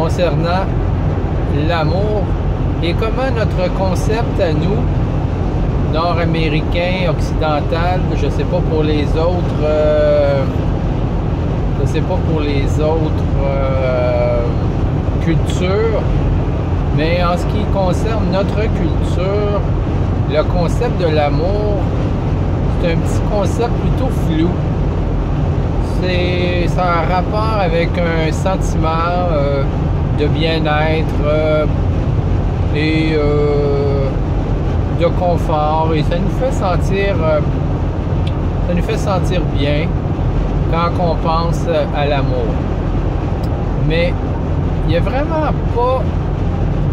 concernant l'amour et comment notre concept à nous, nord-américains, occidental, je sais pas pour les autres, cultures, mais en ce qui concerne notre culture, le concept de l'amour, c'est un petit concept plutôt flou. Ça a un rapport avec un sentiment de bien-être et de confort, et ça nous fait sentir bien quand on pense à l'amour. Mais il n'y a vraiment pas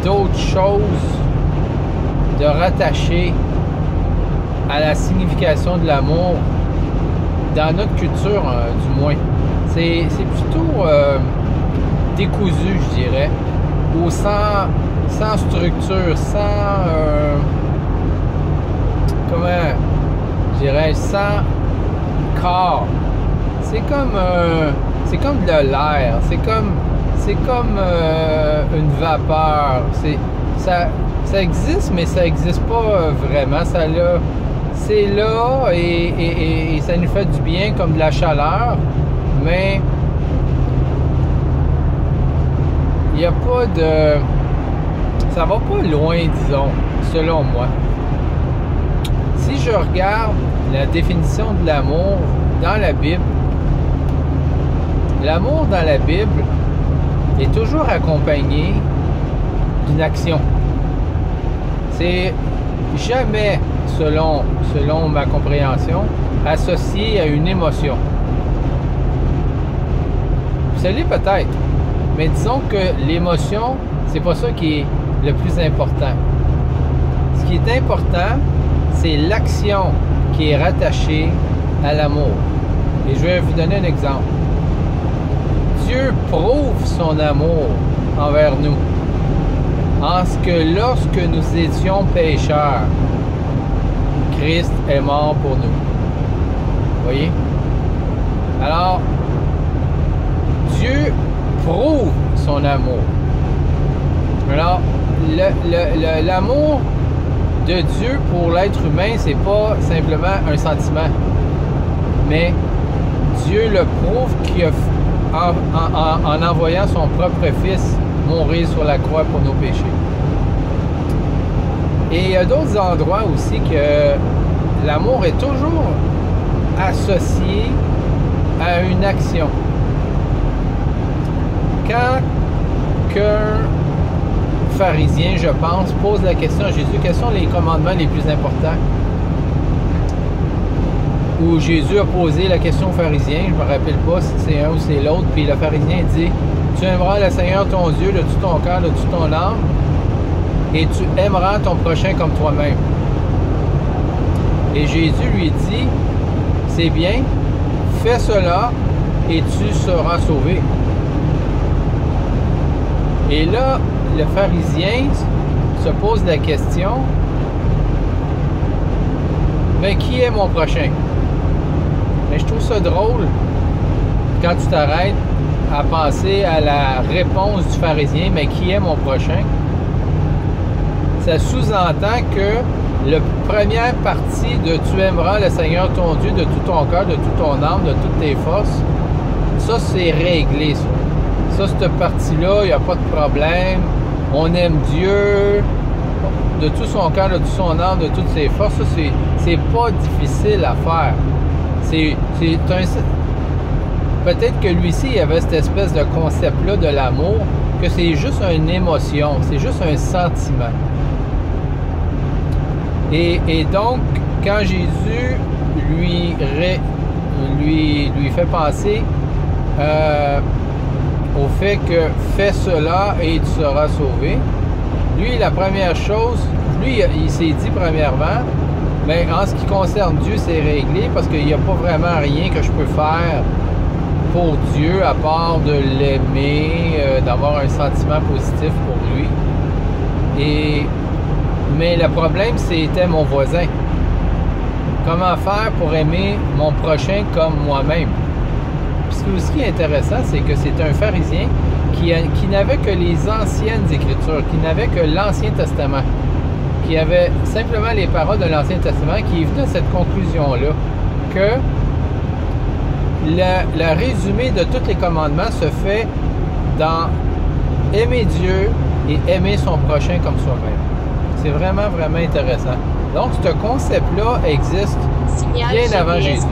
d'autre chose de rattacher à la signification de l'amour dans notre culture, du moins. C'est plutôt décousu, je dirais, ou sans structure, sans corps. C'est comme de l'air, c'est comme une vapeur. Ça existe, mais ça n'existe pas vraiment. C'est là et ça nous fait du bien comme de la chaleur, mais il n'y a pas de... Ça va pas loin, disons, selon moi. Si je regarde la définition de l'amour dans la Bible, l'amour dans la Bible est toujours accompagné d'une action. C'est jamais, selon ma compréhension, associé à une émotion. Ça l'est peut-être, mais disons que l'émotion, c'est pas ça qui est le plus important. Ce qui est important, c'est l'action qui est rattachée à l'amour. Et je vais vous donner un exemple. Dieu prouve son amour envers nous en ce que lorsque nous étions pécheurs, Christ est mort pour nous. Voyez? Alors, Dieu prouve son amour. Alors, l'amour de Dieu pour l'être humain, c'est pas simplement un sentiment, mais Dieu le prouve en envoyant son propre Fils mourir sur la croix pour nos péchés. Et il y a d'autres endroits aussi que l'amour est toujours associé à une action. Quand qu'un pharisien, je pense, pose la question à Jésus, quels sont les commandements les plus importants? Où Jésus a posé la question au pharisien, je ne me rappelle pas si c'est un ou c'est l'autre, puis le pharisien dit, tu aimeras le Seigneur ton Dieu de tout ton cœur, de toute ton âme, et tu aimeras ton prochain comme toi-même. Et Jésus lui dit, c'est bien, fais cela et tu seras sauvé. Et là, le pharisien se pose la question, mais qui est mon prochain? Mais je trouve ça drôle quand tu t'arrêtes à penser à la réponse du pharisien, mais qui est mon prochain? Ça sous-entend que la première partie de tu aimeras le Seigneur ton Dieu de tout ton cœur, de toute ton âme, de toutes tes forces, ça c'est réglé, ça. Ça, cette partie-là, il n'y a pas de problème. On aime Dieu de tout son cœur, de toute son âme, de toutes ses forces. Ça, c'est pas difficile à faire. Peut-être que lui-ci, il avait cette espèce de concept-là de l'amour, que c'est juste une émotion, c'est juste un sentiment. Et donc, quand Jésus lui fait penser au fait que fais cela et tu seras sauvé, lui, la première chose, il s'est dit premièrement, mais en ce qui concerne Dieu, c'est réglé parce qu'il n'y a pas vraiment rien que je peux faire pour Dieu à part de l'aimer, d'avoir un sentiment positif pour lui. Mais le problème, c'était mon voisin. Comment faire pour aimer mon prochain comme moi-même? Puis ce qui est intéressant, c'est que c'est un pharisien qui n'avait que les anciennes Écritures, qui n'avait que l'Ancien Testament, qui avait simplement les paroles de l'Ancien Testament, qui est venu à cette conclusion-là, que le résumé de tous les commandements se fait dans aimer Dieu et aimer son prochain comme soi-même. C'est vraiment, vraiment intéressant. Donc, ce concept-là existe bien avant Jésus.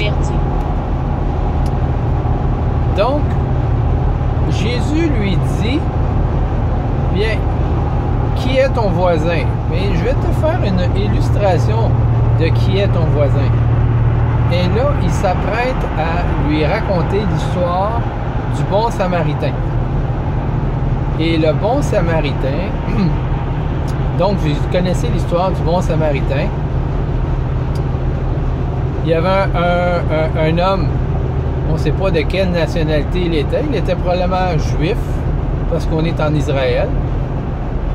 Donc, Jésus lui dit, bien, qui est ton voisin? Mais je vais te faire une illustration de qui est ton voisin. Et là, il s'apprête à lui raconter l'histoire du bon Samaritain. Et le bon Samaritain, donc vous connaissez l'histoire du bon Samaritain. Il y avait un homme, on ne sait pas de quelle nationalité il était probablement juif, parce qu'on est en Israël.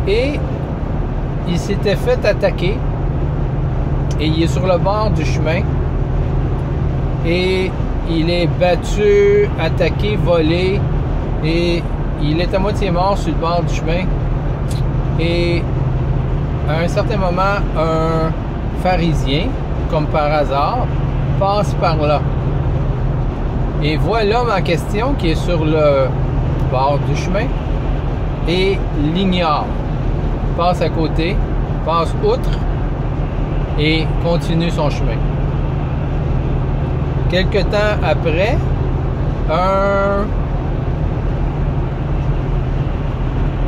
Et il s'était fait attaquer, et il est sur le bord du chemin, et il est battu, attaqué, volé, et il est à moitié mort sur le bord du chemin. Et à un certain moment, un pharisien, comme par hasard, passe par là. Et voit l'homme en question qui est sur le bord du chemin et l'ignore. Passe à côté, passe outre et continue son chemin. Quelque temps après, un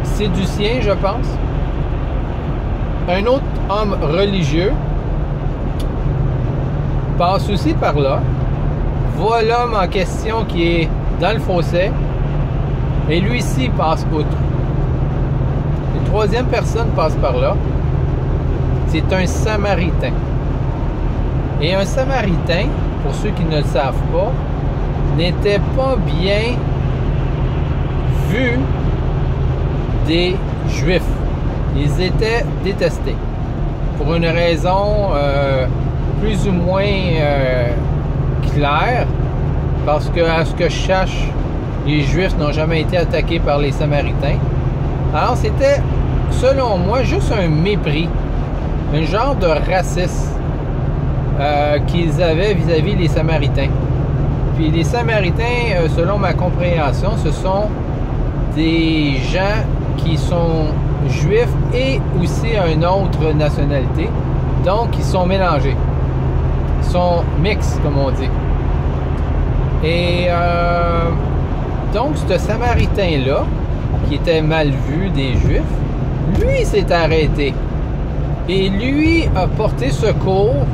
séducien, je pense, un autre homme religieux passe aussi par là, voit l'homme en question qui est dans le fossé, et lui-ci passe outre. Une troisième personne passe par là, c'est un Samaritain. Et un Samaritain, pour ceux qui ne le savent pas, n'était pas bien vu des Juifs. Ils étaient détestés. Pour une raison plus ou moins claire, parce que à ce que je sache, les Juifs n'ont jamais été attaqués par les Samaritains. Alors c'était, selon moi, juste un mépris, un genre de racisme qu'ils avaient vis-à-vis des Samaritains. Puis les Samaritains, selon ma compréhension, ce sont des gens qui sont juifs et aussi une autre nationalité. Donc, ils sont mélangés. Ils sont mixtes, comme on dit. Et donc, ce Samaritain-là, qui était mal vu des Juifs, lui s'est arrêté. Et lui a porté secours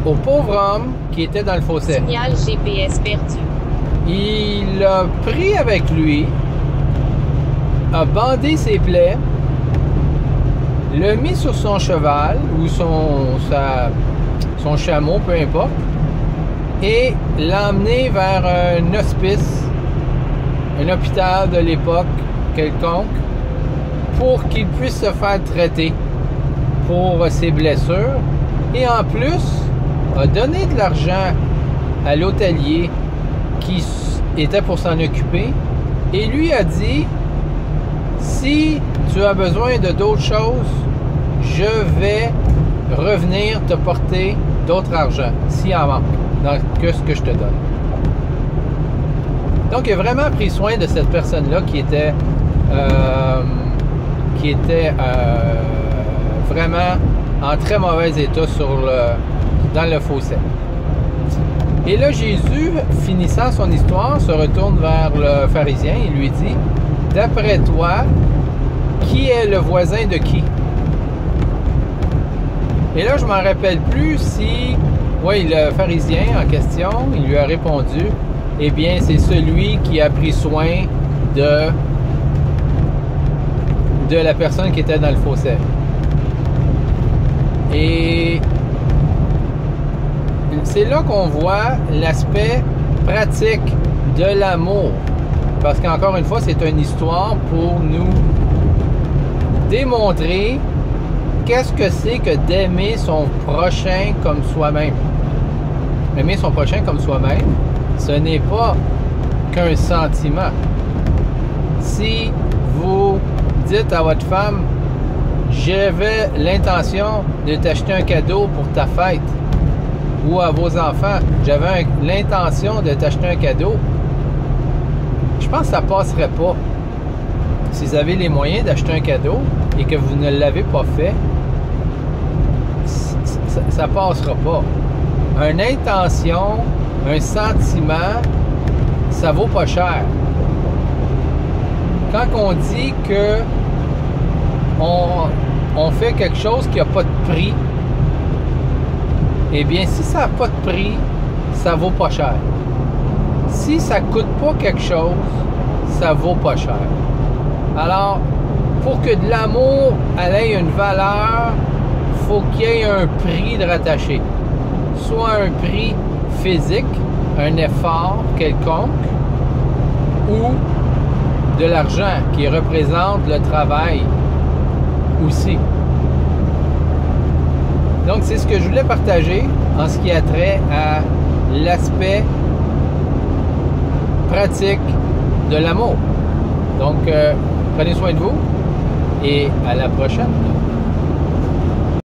au pauvre homme qui était dans le fossé. Signal GPS perdu. Il l'a pris avec lui, a bandé ses plaies, l'a mis sur son cheval ou son chameau, peu importe, et l'a emmené vers un hospice, un hôpital de l'époque quelconque, pour qu'il puisse se faire traiter pour ses blessures, et en plus a donné de l'argent à l'hôtelier qui était pour s'en occuper, et lui a dit: si tu as besoin de d'autres choses, je vais revenir te porter d'autres argent, s'il en manque, dans que ce que je te donne. Donc, il a vraiment pris soin de cette personne-là qui était vraiment en très mauvais état dans le fossé. Et là, Jésus, finissant son histoire, se retourne vers le pharisien et lui dit: d'après toi, qui est le voisin de qui? Et là, je m'en rappelle plus si, oui, le pharisien en question, il lui a répondu: eh bien, c'est celui qui a pris soin de la personne qui était dans le fossé. Et c'est là qu'on voit l'aspect pratique de l'amour. Parce qu'encore une fois, c'est une histoire pour nous démontrer qu'est-ce que c'est que d'aimer son prochain comme soi-même. Aimer son prochain comme soi-même, ce n'est pas qu'un sentiment. Si vous dites à votre femme, j'avais l'intention de t'acheter un cadeau pour ta fête, ou à vos enfants, j'avais l'intention de t'acheter un cadeau, je pense que ça passerait pas. Si vous avez les moyens d'acheter un cadeau et que vous ne l'avez pas fait, ça passera pas. Une intention, un sentiment, ça vaut pas cher. Quand on dit que on fait quelque chose qui n'a pas de prix, eh bien, si ça n'a pas de prix, ça vaut pas cher. Si ça ne coûte pas quelque chose, ça vaut pas cher. Alors, pour que de l'amour ait une valeur, il faut qu'il y ait un prix de rattacher. Soit un prix physique, un effort quelconque, ou de l'argent qui représente le travail aussi. Donc, c'est ce que je voulais partager en ce qui a trait à l'aspect pratique de l'amour. Donc, prenez soin de vous et à la prochaine.